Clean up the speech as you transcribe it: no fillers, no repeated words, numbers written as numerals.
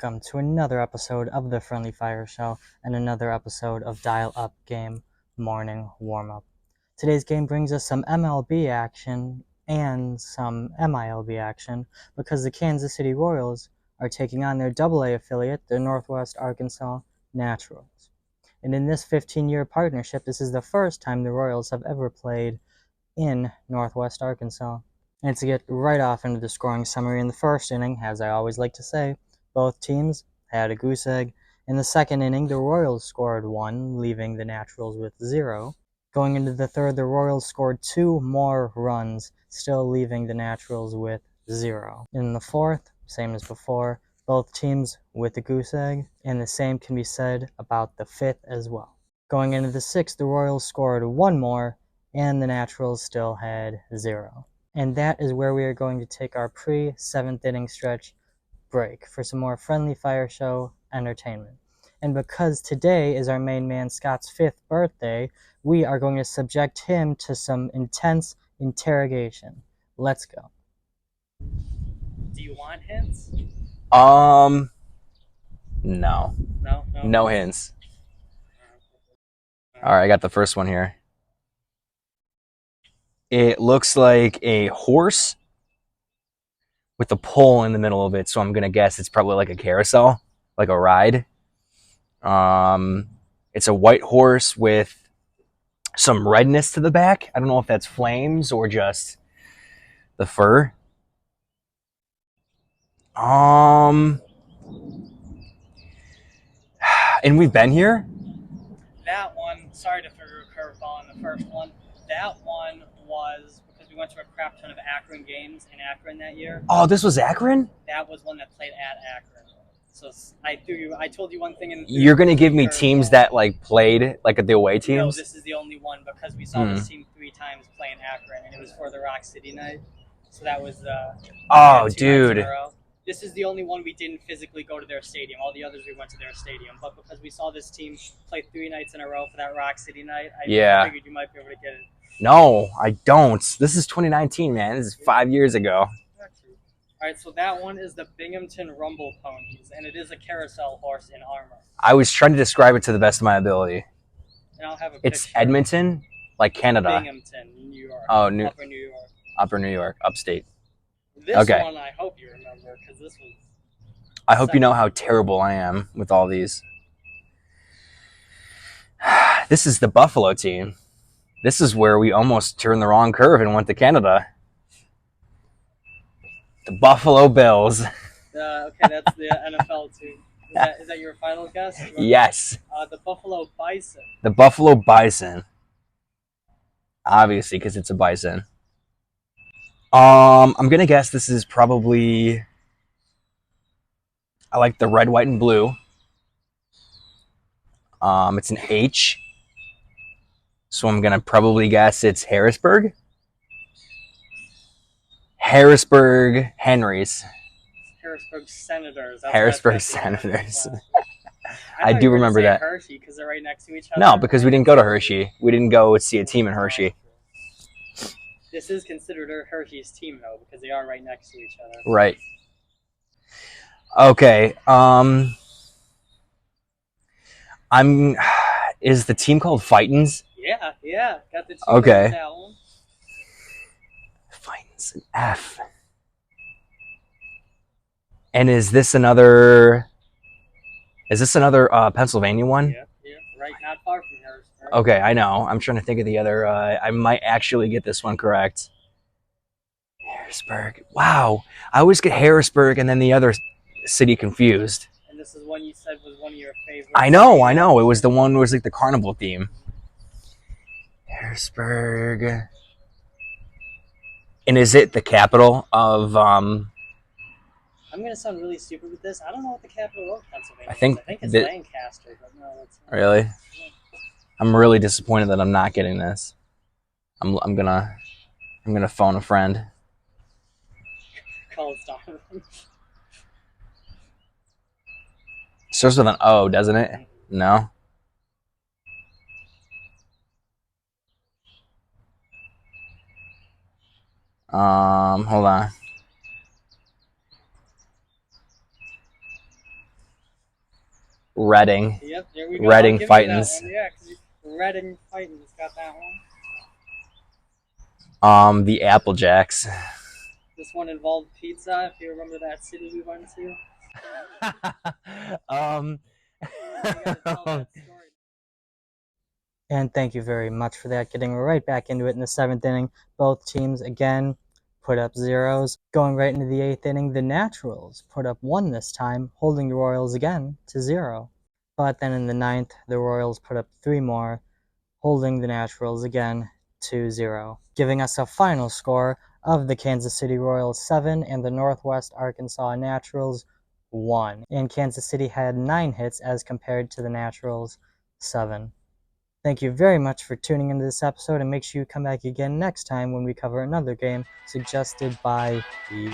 welcome to another episode of the Friendly Fire Show and another episode of Dial Up Game Morning Warm-Up. Today's game brings us some MLB action and some MILB action because the Kansas City Royals are taking on their AA affiliate, the Northwest Arkansas Naturals. And in this 15-year partnership, this is the first time the Royals have ever played in Northwest Arkansas. And to get right off into the scoring summary, in the first inning, as I always like to say, both teams had a goose egg. In the second inning, the Royals scored 1, leaving the Naturals with 0. Going into the third, the Royals scored 2 more runs, still leaving the Naturals with 0. In the fourth, same as before, both teams with a goose egg, and the same can be said about the fifth as well. Going into the sixth, the Royals scored 1 more, and the Naturals still had 0. And that is where we are going to take our pre-7th inning stretch break for some more Friendly Fire Show entertainment. And because today is our main man Scott's 5th birthday, we are going to subject him to some intense interrogation. Let's go. Do you want hints? No. No hints. All right, I got the first one here. It looks like a horse with a pole in the middle of it, so I'm gonna guess it's probably like a carousel, like a ride. It's a white horse with some redness to the back. I don't know if that's flames or just the fur. And we've been here? That one, sorry to throw a curveball on the first one. That one was because we went to a crap ton of Akron games in Akron that year. Oh, this was Akron? That was one that played at Akron. So I told you one thing. You're going to give me teams that like played, like the away teams? No, this is the only one because we saw this team 3 times play in Akron, and it was for the Rock City night. So that was oh, dude. This is the only one we didn't physically go to their stadium. All the others we went to their stadium. But because we saw this team play 3 nights in a row for that Rock City night, I figured you might be able to get it. No, I don't. This is 2019, man. This is 5 years ago. All right, so that one is the Binghamton Rumble Ponies, and it is a carousel horse in armor. I was trying to describe it to the best of my ability. And I'll have a It's picture. Edmonton, like Canada. Binghamton, New York. Oh, Upper New York. Upper New York, upstate. This one I hope you remember because this was. I hope you know how terrible I am with all these. This is the Buffalo team. This is where we almost turned the wrong curve and went to Canada. The Buffalo Bills. Okay, that's the NFL team. Is that your final guess? Yes. The Buffalo Bison. The Buffalo Bison. Obviously, because it's a bison. I'm gonna guess this is probably. I like the red, white, and blue. It's an H. So I'm gonna probably guess it's Harrisburg. Harrisburg Henrys. Harrisburg Senators. Harrisburg Senators. I do remember that. Hershey because they're right next to each other. No, because we didn't go to Hershey. We didn't go see a team in Hershey. This is considered Hershey's team though because they are right next to each other. Right. Okay. Is the team called Fightins? Yeah. Got the team. Okay. That one. Fightins, an F. And is this another Pennsylvania one? Yeah, right, not far from Harrisburg. Okay, I know. I'm trying to think of the other. I might actually get this one correct. Harrisburg. Wow. I always get Harrisburg and then the other city confused. And this is one you said was one of your favorites. I know. It was the one who was like the carnival theme. Harrisburg. And is it the capital of I'm going to sound really stupid with this. I don't know what the capital of Pennsylvania is. I think it's Lancaster, but no, it's not. Really? I'm really disappointed that I'm not getting this. I'm gonna phone a friend. Call it Donovan. Starts with an O, doesn't it? No. Hold on. Reading. Yep, there we go. Reading I'll give you that Fightins. one. Yeah, because Reading Fightins got that one. The Applejacks. This one involved pizza. If you remember that city we went to. um. You gotta tell that story. And thank you very much for that. Getting right back into it in the 7th inning. Both teams, again, put up zeros. Going right into the 8th inning, the Naturals put up 1 this time, holding the Royals again to 0. But then in the 9th, the Royals put up 3 more, holding the Naturals again to 0, giving us a final score of the Kansas City Royals 7 and the Northwest Arkansas Naturals 1. And Kansas City had 9 hits as compared to the Naturals 7. Thank you very much for tuning into this episode, and make sure you come back again next time when we cover another game suggested by you.